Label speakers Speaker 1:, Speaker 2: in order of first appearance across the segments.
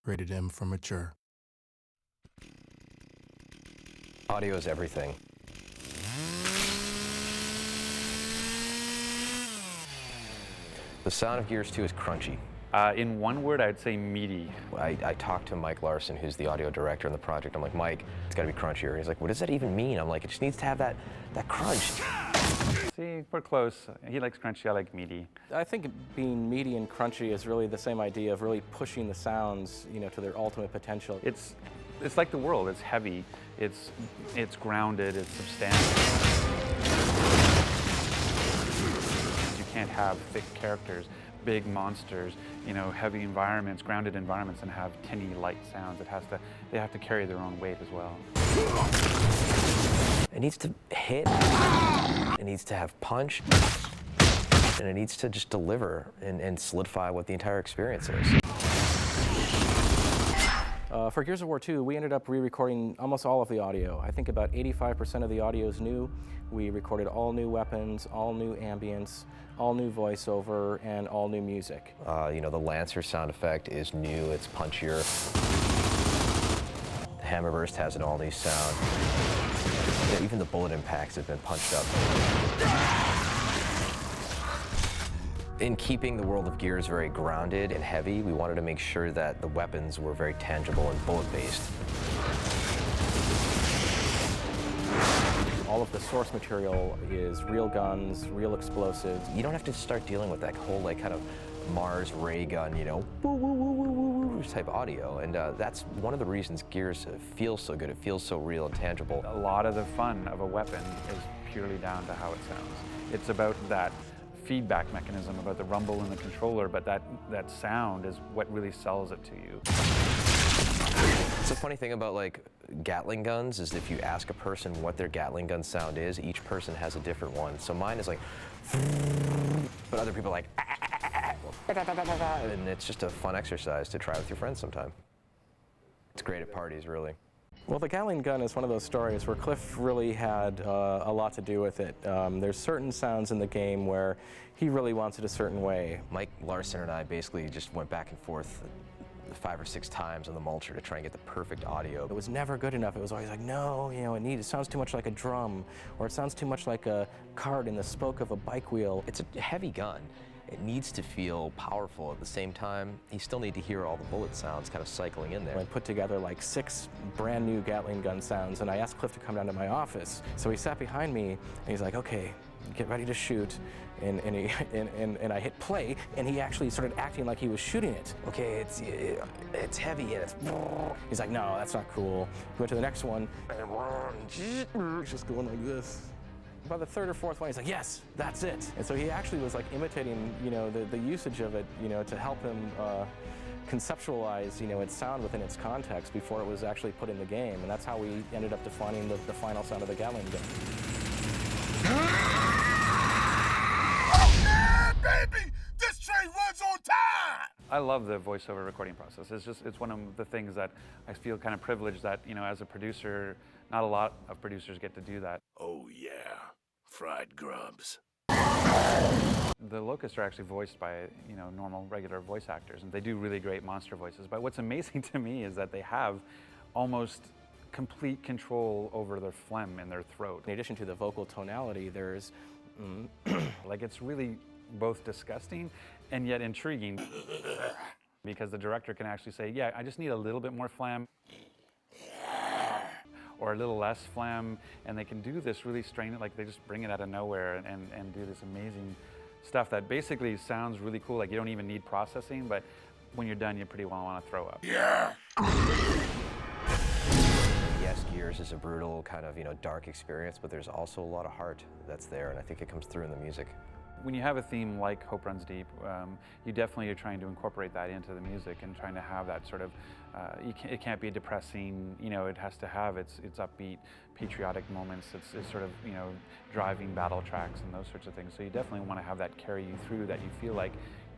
Speaker 1: rated M for mature.
Speaker 2: Audio is everything. The sound of Gears 2 is crunchy.
Speaker 3: In one word, I'd say meaty.
Speaker 2: I talked to Mike Larson, who's the audio director on the project. I'm like, Mike, it's got to be crunchier. He's like, what does that even mean? I'm like, it just needs to have that crunch.
Speaker 3: See, we're close. He likes crunchy, I like meaty.
Speaker 4: I think being meaty and crunchy is really the same idea of really pushing the sounds, to their ultimate potential.
Speaker 3: It's like the world. It's heavy. It's grounded. It's substantial. You can't have thick characters, big monsters, heavy environments, grounded environments, and have tinny, light sounds. They have to carry their own weight as well.
Speaker 2: It needs to hit, it needs to have punch, and it needs to just deliver and solidify what the entire experience is.
Speaker 4: For Gears of War 2, we ended up re-recording almost all of the audio. I think about 85% of the audio is new. We recorded all new weapons, all new ambience, all new voiceover, and all new music.
Speaker 2: The Lancer sound effect is new, it's punchier. The Hammerburst has an all-new sound. Even the bullet impacts have been punched up. In keeping the world of Gears very grounded and heavy, we wanted to make sure that the weapons were very tangible and bullet-based.
Speaker 4: All of the source material is real guns, real explosives.
Speaker 2: You don't have to start dealing with that whole kind of Mars ray gun, woo, woo, woo, woo, woo, woo type audio. And that's one of the reasons Gears feels so good. It feels so real and tangible.
Speaker 3: A lot of the fun of a weapon is purely down to how it sounds. It's about that feedback mechanism, about the rumble in the controller, but that sound is what really sells it to you.
Speaker 2: It's a funny thing about Gatling guns is if you ask a person what their Gatling gun sound is, each person has a different one. So mine is like, but other people are like, and it's just a fun exercise to try with your friends sometime. It's great at parties, really.
Speaker 4: Well, the Gatling gun is one of those stories where Cliff really had a lot to do with it. There's certain sounds in the game where he really wants it a certain way. Mike
Speaker 2: Larson and I basically just went back and forth 5 or 6 times on the mulcher to try and get the perfect audio.
Speaker 4: It was never good enough. It was always like, no, it sounds too much like a drum, or it sounds too much like a cart in the spoke of a bike wheel.
Speaker 2: It's a heavy gun. It needs to feel powerful. At the same time, you still need to hear all the bullet sounds kind of cycling in there.
Speaker 4: I put together 6 brand new Gatling gun sounds, and I asked Cliff to come down to my office. So he sat behind me, and he's like, okay, get ready to shoot. And I hit play, and he actually started acting like he was shooting it. Okay, it's heavy, and it's... He's like, no, that's not cool. He went to the next one, and it's just going like this. By the 3rd or 4th one, he's like, yes, that's it. And so he actually was imitating, the usage of it, to help him conceptualize, its sound within its context before it was actually put in the game. And that's how we ended up defining the final sound of the Gatling gun.
Speaker 5: Oh yeah, baby! This train runs on time!
Speaker 3: I love the voiceover recording process. It's one of the things that I feel kind of privileged that, as a producer, not a lot of producers get to do that.
Speaker 5: Oh yeah, fried grubs.
Speaker 3: The Locusts are actually voiced by, normal, regular voice actors, and they do really great monster voices. But what's amazing to me is that they have almost complete control over their phlegm in their throat.
Speaker 4: In addition to the vocal tonality, there's...
Speaker 3: it's really both disgusting and yet intriguing because the director can actually say, yeah, I just need a little bit more phlegm or a little less phlegm, and they can do this really strange, they just bring it out of nowhere and do this amazing stuff that basically sounds really cool. You don't even need processing, but when you're done, you pretty well want to throw up.
Speaker 5: Yeah!
Speaker 2: Yes, Gears is a brutal kind of, dark experience, but there's also a lot of heart that's there, and I think it comes through in the music.
Speaker 3: When you have a theme like Hope Runs Deep, you definitely are trying to incorporate that into the music and trying to have that sort of, it can't be depressing, it has to have its upbeat, patriotic moments, it's sort of, driving battle tracks and those sorts of things. So you definitely want to have that carry you through, that you feel like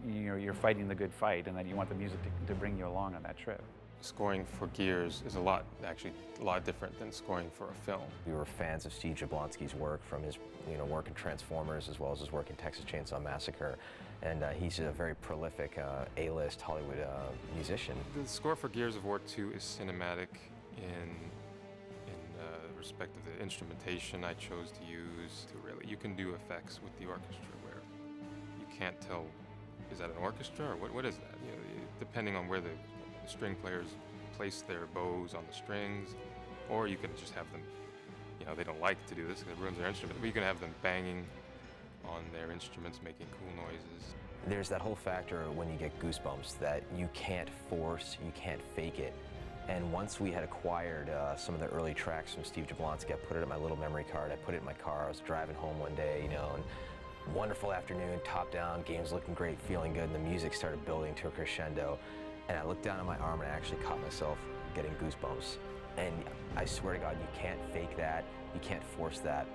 Speaker 3: you're fighting the good fight and that you want the music to bring you along on that trip.
Speaker 6: Scoring for Gears is a lot different than scoring for a film.
Speaker 2: We were fans of Steve Jablonsky's work, from his work in Transformers as well as his work in Texas Chainsaw Massacre. and he's a very prolific A-list Hollywood musician.
Speaker 6: The score for Gears of War 2 is cinematic in respect of the instrumentation I chose to use. You can do effects with the orchestra where you can't tell, is that an orchestra or what is that? You know, depending on where the string players place their bows on the strings, or you can just have them, you know, they don't like to do this because it ruins their instrument, but you can have them banging on their instruments, making cool noises.
Speaker 2: There's that whole factor when you get goosebumps that you can't force, you can't fake it. And once we had acquired some of the early tracks from Steve Jablonsky, I put it in my little memory card. I put it in my car. I was driving home one day, you know, and wonderful afternoon, top down, game's looking great, feeling good, and the music started building to a crescendo. And I looked down at my arm and I actually caught myself getting goosebumps. And I swear to God, you can't fake that. You can't force that.